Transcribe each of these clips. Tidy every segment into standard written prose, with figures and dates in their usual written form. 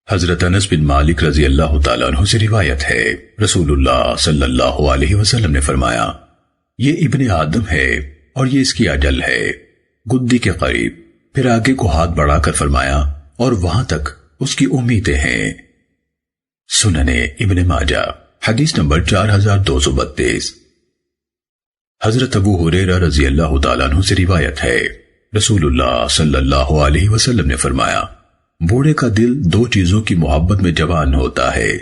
حضرت انس بن مالک رضی اللہ تعالیٰ عنہ سے روایت ہے، رسول اللہ صلی اللہ علیہ وسلم نے فرمایا، یہ ابن آدم ہے اور یہ اس کی اجل ہے، گدی کے قریب، پھر آگے کو ہاتھ بڑھا کر فرمایا اور وہاں تک اس کی امیدیں ہیں۔ سننے ابن ماجہ حدیث نمبر 4232۔ حضرت ابو ہریرہ رضی اللہ تعالیٰ عنہ سے روایت ہے، رسول اللہ صلی اللہ علیہ وسلم نے فرمایا، بوڑھے کا دل دو چیزوں کی محبت میں جوان ہوتا ہے،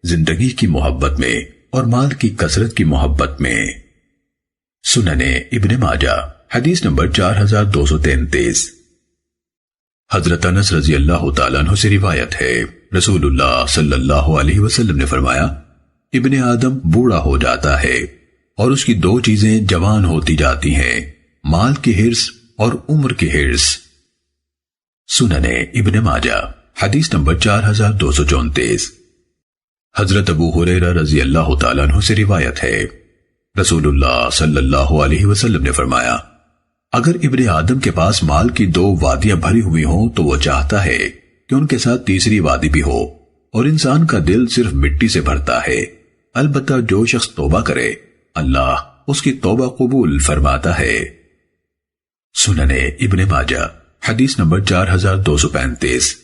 زندگی کی محبت میں اور مال کی کثرت کی محبت میں۔ سننے ابن ماجہ حدیث نمبر 4233۔ حضرت انس رضی اللہ تعالیٰ عنہ سے روایت ہے، رسول اللہ صلی اللہ علیہ وسلم نے فرمایا، ابن آدم بوڑھا ہو جاتا ہے اور اس کی دو چیزیں جوان ہوتی جاتی ہیں، مال کی حرص اور عمر کی حرص۔ سننے ابن ماجہ حدیث نمبر 4234۔ حضرت ابو ہریرہ رضی اللہ تعالیٰ عنہ سے روایت ہے، رسول اللہ صلی اللہ علیہ وسلم نے فرمایا، اگر ابن آدم کے پاس مال کی دو وادیاں بھری ہوئی ہوں تو وہ چاہتا ہے کہ ان کے ساتھ تیسری وادی بھی ہو، اور انسان کا دل صرف مٹی سے بھرتا ہے، البتہ جو شخص توبہ کرے اللہ اس کی توبہ قبول فرماتا ہے۔ سننے ابن ماجہ حدیث نمبر 4235۔